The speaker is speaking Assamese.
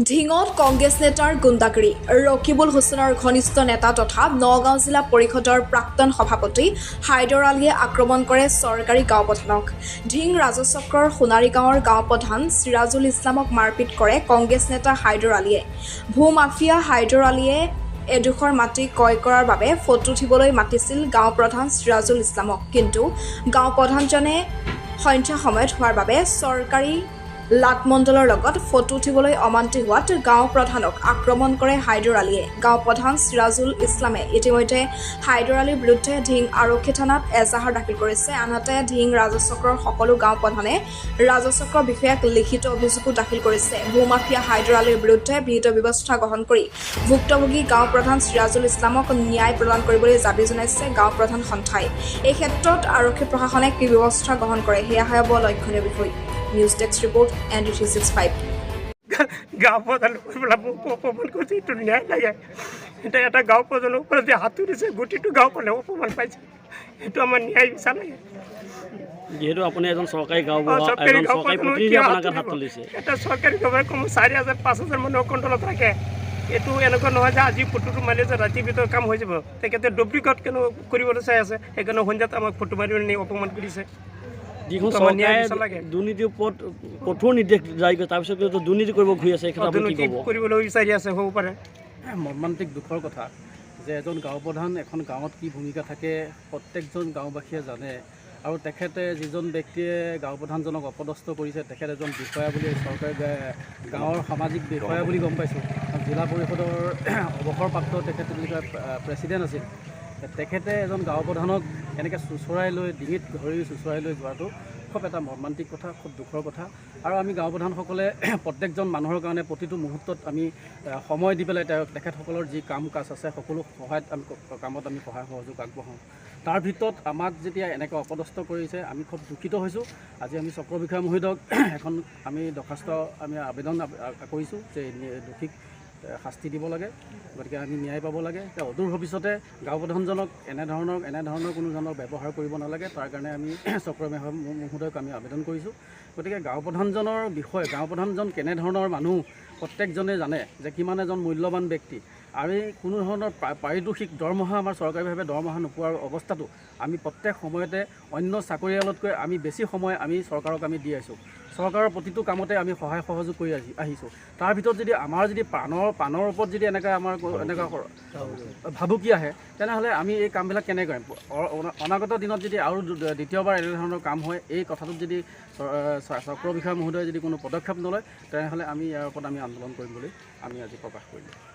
ঢিঙত কংগ্ৰেছ নেতাৰ গুণ্ডাগিৰি ৰকিবুল হুছেইনৰ ঘনিষ্ঠ নেতা তথা নগাঁও জিলা পৰিষদৰ প্ৰাক্তন সভাপতি হাইদৰ আলীয়ে আক্ৰমণ কৰে চৰকাৰী গাঁও প্ৰধানক। ঢিং ৰাজচক্ৰৰ সোণাৰী গাঁৱৰ গাঁও প্ৰধান চিৰাজুল ইছলামক মাৰপিট কৰে কংগ্ৰেছ নেতা হাইদৰ আলীয়ে। ভূ মাফিয়া হাইদৰ আলীয়ে এডোখৰ মাটি ক্ৰয় কৰাৰ বাবে ফটো উঠিবলৈ মাতিছিল গাঁও প্ৰধান চিৰাজুল ইছলামক, কিন্তু গাঁও প্ৰধানজনে সন্ধ্যা সময়ত হোৱাৰ বাবে চৰকাৰী লাটমণ্ডলৰ লগত ফটো উঠিবলৈ অমান্তি হোৱাত গাঁও প্ৰধানক আক্ৰমণ কৰে হাইদৰ আলীয়ে। গাঁও প্ৰধান চিৰাজুল ইছলামে ইতিমধ্যে হাইদৰ আলীৰ বিৰুদ্ধে ঢিং আৰক্ষী থানাত এজাহাৰ দাখিল কৰিছে। আনহাতে ঢিং ৰাজচক্ৰৰ সকলো গাঁও প্ৰধানে ৰাজচক্ৰ বিষয়াক লিখিত অভিযোগো দাখিল কৰিছে। ভূমাফিয়া হাইদৰ আলীৰ বিৰুদ্ধে বিহিত ব্যৱস্থা গ্ৰহণ কৰি ভুক্তভোগী গাঁও প্ৰধান চিৰাজুল ইছলামক ন্যায় প্ৰদান কৰিবলৈ দাবী জনাইছে গাঁও প্ৰধান সন্থাই। এই ক্ষেত্ৰত আৰক্ষী প্ৰশাসনে কি ব্যৱস্থা গ্ৰহণ কৰে সেয়াহে হ'ব লক্ষণীয় বিষয়। News desk report ND365। গাঁও প্রধান অপমান করছে, একটু ন্যায় লাগে। এটা একটা গাঁও প্রধানের উপরে যে হাত তুলেছে, গোটিটো গাঁও প্রধান অপমান পাইছে, এইটো আমার ন্যায় বিচার লাগে। যেহেতু আপুনি এজন চৰকাৰী গাঁও চৰকাৰী গাঁও প্ৰতিনিধি আপোনাৰ হাত তুলিছে, এটা চৰকাৰী গাঁৱে কম 4,000 5,000 মানুহৰ কণ্ট্ৰলত ৰাখে। এইটো এনেকুৱা নহয় যে আজি ফটোটো মাৰিলে যে ৰাতিৰ ভিতৰত কাম হৈ যাব। তেখেতে ডুপ্লিকেট কেন কৰিবলৈ চাই আছে, সেইকাৰণে সন্ধিয়াত আমাক ফটো মাৰি নি অপমান কৰিছে। যিখন চৰকাৰে দুৰ্নীতিৰ ওপৰত কঠোৰ নিৰ্দেশ জাৰি কৰে, তাৰপিছত দুৰ্নীতি কৰিব ঘূৰি আছে, এই ক্ষেত্ৰত আপুনি কি ক'ব? কৰিবলৈ বিচাৰি আছে, হ'ব পাৰে। মৰ্মান্তিক দুখৰ কথা যে এজন গাঁও প্ৰধান এখন গাঁৱত কি ভূমিকা থাকে প্ৰত্যেকজন গাঁওবাসীয়ে জানে, আৰু তেখেতে যিজন ব্যক্তিয়ে গাঁও প্ৰধানজনক অপদস্থ কৰিছে তেখেত এজন বিষয়া বুলি চৰকাৰী গাঁৱৰ সামাজিক বিষয়া বুলি গম পাইছোঁ। জিলা পৰিষদৰ অৱসৰপ্ৰাপ্ত তেখেত প্ৰেছিডেণ্ট আছিল। তেখেতে এজন গাঁও প্ৰধানক এনেকৈ চুচৰাই লৈ ডিঙিত ধৰি চুচৰাই লৈ যোৱাটো খুব এটা মৰ্মান্তিক কথা, খুব দুখৰ কথা। আৰু আমি গাঁও প্ৰধানসকলে প্ৰত্যেকজন মানুহৰ কাৰণে প্ৰতিটো মুহূৰ্তত আমি সময় দি পেলাই তেখেতসকলৰ যি কাম কাজ আছে সকলো কামত আমি সহায় সহযোগ আগবঢ়াওঁ। তাৰ ভিতৰত আমাক যেতিয়া এনেকৈ অপদস্থ কৰিছে আমি খুব দুখিত হৈছোঁ। আজি আমি চক্ৰ বিষয়া মহোদয়ক এখন আমি দৰখাস্ত আবেদন কৰিছোঁ যে দোষীক শাস্তি দিব লাগে, গতিকে আমি ন্যায় পাব লাগে। অদূৰ ভৱিষ্যতে গাঁও প্ৰধানজনক এনেধৰণৰ কোনো ধৰণৰ ব্যৱহাৰ কৰিব নালাগে, তাৰ কাৰণে আমি চক্ৰ মহোদয়ক আমি আবেদন কৰিছোঁ। গতিকে গাঁও প্ৰধানজনৰ বিষয়ে, গাঁও প্ৰধানজন কেনেধৰণৰ মানুহ প্ৰত্যেকজনে জানে যে কিমান এজন মূল্যৱান ব্যক্তি। আমি কোনো ধৰণৰ পাৰিতোষিক দৰমহা আমাৰ চৰকাৰীভাৱে দৰমহা নোপোৱাৰ অৱস্থাটো আমি প্ৰত্যেক সময়তে অন্য চাকৰিয়ালতকৈ আমি বেছি সময় আমি চৰকাৰক আমি দি আহিছোঁ। চৰকাৰৰ প্ৰতিটো কামতে আমি সহায় সহযোগ কৰি আহিছোঁ। তাৰ ভিতৰত যদি আমাৰ যদি পাণৰ ওপৰত যদি এনেকুৱা ভাবুকি আহে তেনেহ'লে আমি এই কামবিলাক কেনেকৈ কৰিম? অনাগত দিনত যদি আৰু দ্বিতীয়বাৰ এনেধৰণৰ কাম হয়, এই কথাটোত যদি চক্ৰ বিষয়া মহোদয়ে যদি কোনো পদক্ষেপ নলয় তেনেহ'লে আমি ইয়াৰ ওপৰত আমি আন্দোলন কৰিম বুলি আমি আজি প্ৰকাশ কৰিলোঁ।